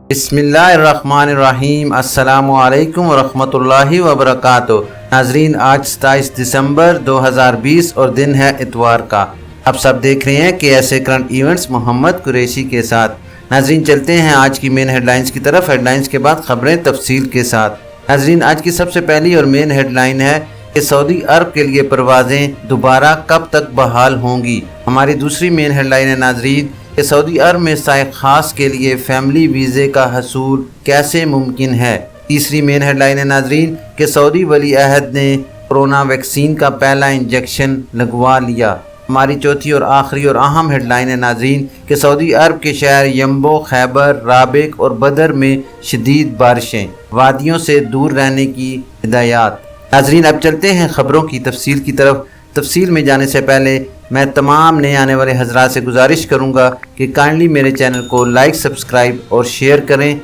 बिस्मिल्लाहिर्रहमानिर्रहीम। अस्सलामु अलैकुम वरहमतुल्लाहि वबरकातुहू। नाजरीन, आज 27 दिसंबर 2020 और दिन है इतवार का। आप सब देख रहे हैं कि ऐसे करंट इवेंट्स मोहम्मद कुरैशी के साथ। नाजरीन, चलते हैं आज की मेन हेडलाइंस की तरफ। हेडलाइंस के बाद खबरें तफसील के साथ। नाजरीन, आज की सबसे पहली और मेन हेडलाइन है कि सऊदी अरब के लिए परवाज़ें दोबारा कब तक बहाल होंगी। हमारी दूसरी मेन हेडलाइन है नाजरीन कि सऊदी अरब में साए खास के लिए फैमिली वीज़े का हसूल कैसे मुमकिन है। तीसरी मेन हेडलाइन है नाजरीन कि सऊदी वली अहद ने कोरोना वैक्सीन का पहला इंजेक्शन लगवा लिया। हमारी चौथी और आखिरी और अहम हेडलाइन है नाजरीन कि सऊदी अरब के शहर यम्बो, खैबर, राबिक और बदर में शदीद बारिशें, वादियों से दूर रहने की हिदायत। नाजरीन, अब चलते हैं खबरों की तफसील की तरफ। तफसील में जाने से पहले मैं तमाम नए आने वाले हजरात से गुजारिश करूंगा कि काइंडली मेरे चैनल को लाइक, सब्सक्राइब और शेयर करें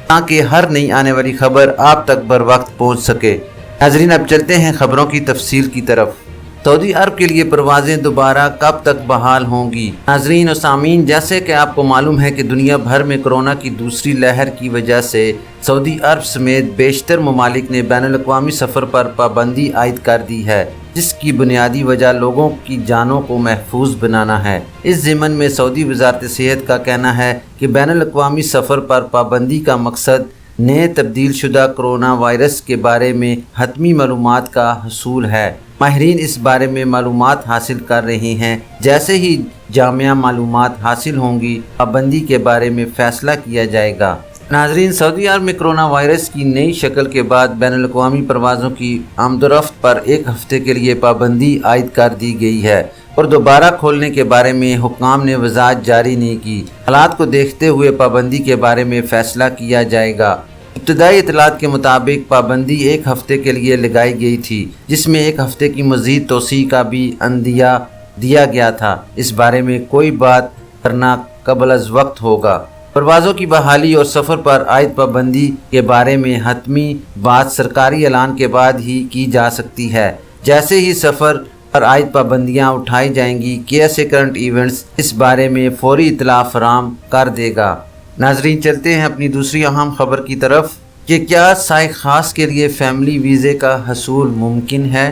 ताकि हर नई आने वाली खबर आप तक बर वक्त पहुँच सके। नाजरीन, अब चलते हैं खबरों की तफसील की तरफ। सऊदी अरब के लिए परवाज़ें दोबारा कब तक बहाल होंगी। नाजरीन और सामीन, जैसे कि आपको मालूम है कि दुनिया भर में कोरोना की दूसरी लहर की वजह से सऊदी अरब समेत बेशतर ममालिक ने बैनुल-अक़वामी सफ़र पर पाबंदी आयद कर दी है, जिसकी बुनियादी वजह लोगों की जानों को महफूज बनाना है। इस ज़िमन में सऊदी वज़ारत सेहत का कहना है कि बैनुल-अक़वामी सफ़र पर पाबंदी का मकसद नए तब्दील शुदा कोरोना वायरस के बारे में हतमी मालूमात का हसूल है। माहिरीन इस बारे में मालूमात हासिल कर रहे हैं। जैसे ही जामिया मालूमात हासिल होंगी, पाबंदी के बारे में फ़ैसला किया जाएगा। नाजरीन, सऊदी अरब में कोरोना वायरस की नई शक्ल के बाद बैनुल-अक़वामी परवाज़ों की आमदोरफ्त पर एक हफ़्ते के लिए पाबंदी आयद कर दी गई है और दोबारा खोलने के बारे में हुक्काम ने वज़ाहत जारी नहीं की। हालात को देखते हुए पाबंदी के बारे में फ़ैसला किया जाएगा। इब्तदाई इतलात के मुताबिक पाबंदी एक हफ़्ते के लिए लगाई गई थी, जिसमें एक हफ़्ते की मज़ीद तोसी का भी अंदिया दिया गया था। इस बारे में कोई बात करना कबल अज़ वक्त होगा। परवाज़ों की बहाली और सफ़र पर आयद पाबंदी के बारे में हतमी बात सरकारी ऐलान के बाद ही की जा सकती है। जैसे ही सफ़र पर आयद पाबंदियाँ उठाई जाएंगी, कैसे करंट इवेंट्स इस बारे में फ़ौरी इत्तला फराम कर देगा। नाजरीन, चलते हैं अपनी दूसरी अहम खबर की तरफ कि क्या साए खास के लिए फैमिली वीज़े का हसूल मुमकिन है।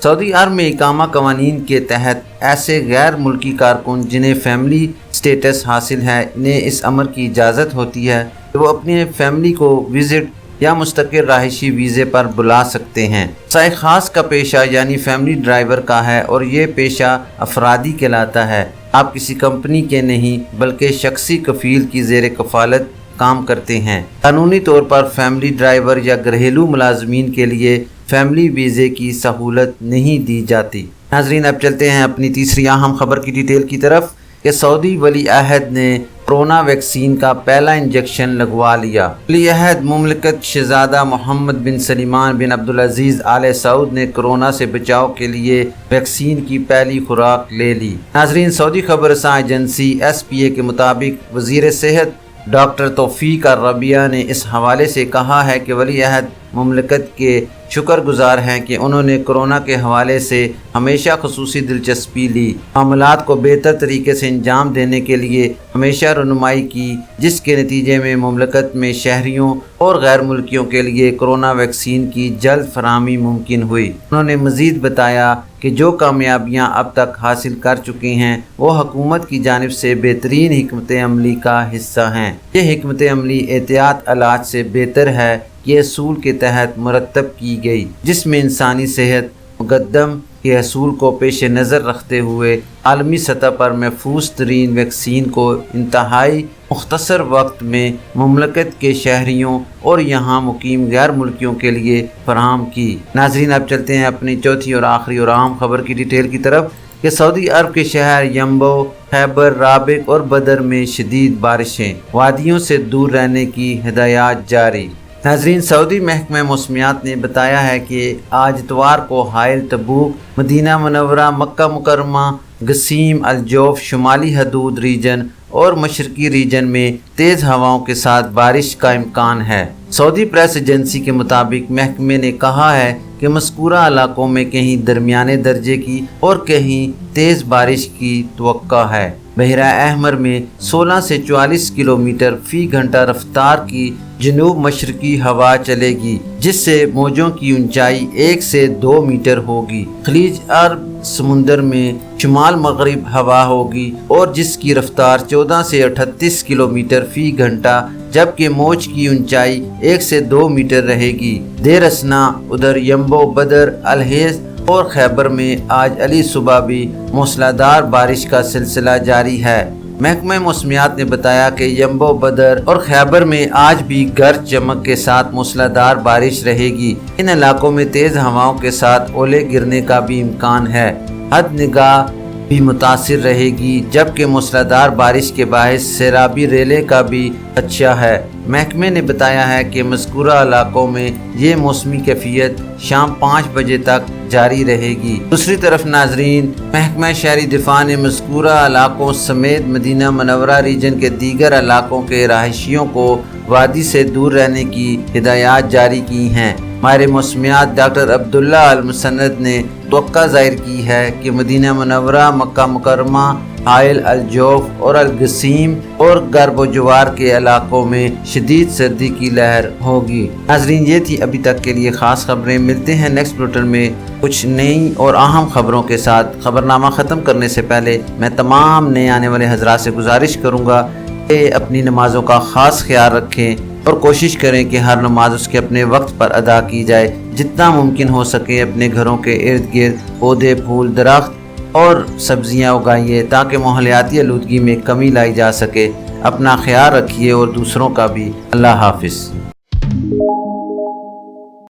सऊदी अरब में इकामा कवानीन के तहत ऐसे गैर मुल्की कारकुन जिन्हें फैमिली स्टेटस हासिल है, इन्हें इस अमर की इजाज़त होती है कि वो अपने फैमिली को विज़िट या मुस्तकिल रहायशी वीज़े पर बुला सकते हैं। साए खास का पेशा यानी फैमिली ड्राइवर का है और ये पेशा अफरादी कहलाता है। आप किसी कंपनी के नहीं बल्कि शख्सी कफील की ज़ेर कफ़ालत काम करते हैं। कानूनी तौर पर फैमिली ड्राइवर या घरेलू मुलाजमीन के लिए फैमिली वीज़े की सहूलत नहीं दी जाती। नाजरीन, अब चलते हैं अपनी तीसरी अहम खबर की डिटेल की तरफ कि सऊदी वली अहद ने कोरोना वैक्सीन का पहला इंजेक्शन लगवा लिया। वली अहद मुमलिकत शहज़ादा मोहम्मद बिन सलमान बिन अब्दुल अजीज़ आले सऊद ने कोरोना से बचाव के लिए वैक्सीन की पहली खुराक ले ली। नाजरीन, सऊदी खबर रसां एजेंसी SPA के मुताबिक वज़ीर सेहत डॉक्टर तौफीक रबिया ने इस हवाले से कहा है कि वली अहद मुमलिकत के शुक्रगुजार हैं कि उन्होंने कोरोना के हवाले से हमेशा खुसूसी दिलचस्पी ली, मामलात को बेहतर तरीके से अंजाम देने के लिए हमेशा रहनुमाई की, जिसके नतीजे में मुमलिकत में शहरियों और गैर मुल्कियों के लिए कोरोना वैक्सीन की जल्द फराहमी मुमकिन हुई। उन्होंने मज़ीद बताया कि जो कामयाबियाँ अब तक हासिल कर चुके हैं वो हुकूमत की जानिब से बेहतरीन हिकमत अमली का हिस्सा हैं। ये हिकमत अमली एहतियात इलाज से बेहतर है ये असूल के तहत मुरतब की गई, जिसमें इंसानी सेहत मुकद्दम के असूल को पेश नज़र रखते हुए आलमी सतह पर महफूज तरीन वैक्सीन को इंतहाई मुख्तसर वक्त में मुमलकत के शहरियों और यहाँ मुकीम गैर मुल्कियों के लिए फराहम की। नाजरीन, अब चलते हैं अपनी चौथी और आखिरी और अहम खबर की डिटेल की तरफ कि सऊदी अरब के शहर यम्बो, खैबर, राबिक और बदर में शदीद बारिशें, वादियों से दूर रहने की हिदायत जारी। नाजरीन, सऊदी महकमा मौसमियात ने बताया है कि आज इतवार को हाइल, तबूक, मदीना मुनव्वरा, मक्का मुकरमा, गसीम, अलजौफ, शुमाली हदूद रीजन और मशरकी रीजन में तेज़ हवाओं के साथ बारिश का इम्कान है। सऊदी प्रेस एजेंसी के मुताबिक महकमे ने कहा है कि मज़कूरा इलाकों में कहीं दरमियाने दर्जे की और कहीं तेज़ बारिश की तवक्का है। بحیرہ احمر میں 16 سے 44 کلومیٹر فی گھنٹہ رفتار کی جنوب مشرقی ہوا چلے گی، جس سے موجوں کی اونچائی 1 سے 2 میٹر ہوگی۔ خلیج عرب سمندر میں شمال مغرب ہوا ہوگی اور جس کی رفتار 14 سے 38 کلومیٹر فی گھنٹہ، جبکہ موج کی اونچائی 1 سے 2 میٹر رہے گی۔ دیر اثنا ادھر یمبو، بدر، الحیض اور خیبر میں آج علی صبح بھی موسلادھار بارش کا سلسلہ جاری ہے۔ محکمہ موسمیات نے بتایا کہ یمبو، بدر اور خیبر میں آج بھی گرج چمک کے ساتھ موسلادھار بارش رہے گی۔ ان علاقوں میں تیز ہواؤں کے ساتھ اولے گرنے کا بھی امکان ہے۔ حد نگاہ بھی متاثر رہے گی، جبکہ موسلادھار بارش کے باعث سیلابی ریلے کا بھی خدشہ ہے۔ محکمے نے بتایا ہے کہ مذکورہ علاقوں میں یہ موسمی کیفیت شام 5 بجے تک جاری رہے گی۔ دوسری طرف ناظرین، محکمہ شہری دفاع نے مذکورہ علاقوں سمیت مدینہ منورہ ریجن کے دیگر علاقوں کے رہائشیوں کو وادی سے دور رہنے کی ہدایات جاری کی ہیں۔ ماہر موسمیات ڈاکٹر عبداللہ المسند نے توقع ظاہر کی ہے کہ مدینہ منورہ، مکہ مکرمہ، حائل، الجوف اور القصیم اور غرب و جوار کے علاقوں میں شدید سردی کی لہر ہوگی۔ ناظرین، یہ تھی ابھی تک کے لیے خاص خبریں۔ ملتے ہیں نیکسٹ بلیٹن میں کچھ نئی اور اہم خبروں کے ساتھ۔ خبرنامہ ختم کرنے سے پہلے میں تمام نئے آنے والے حضرات سے گزارش کروں گا کہ اپنی نمازوں کا خاص خیال رکھیں اور کوشش کریں کہ ہر نماز اس کے اپنے وقت پر ادا کی جائے۔ جتنا ممکن ہو سکے اپنے گھروں کے ارد گرد پودے، پھول، درخت اور سبزیاں اگائیے تاکہ ماحولیاتی آلودگی میں کمی لائی جا سکے۔ اپنا خیال رکھیے اور دوسروں کا بھی۔ اللہ حافظ۔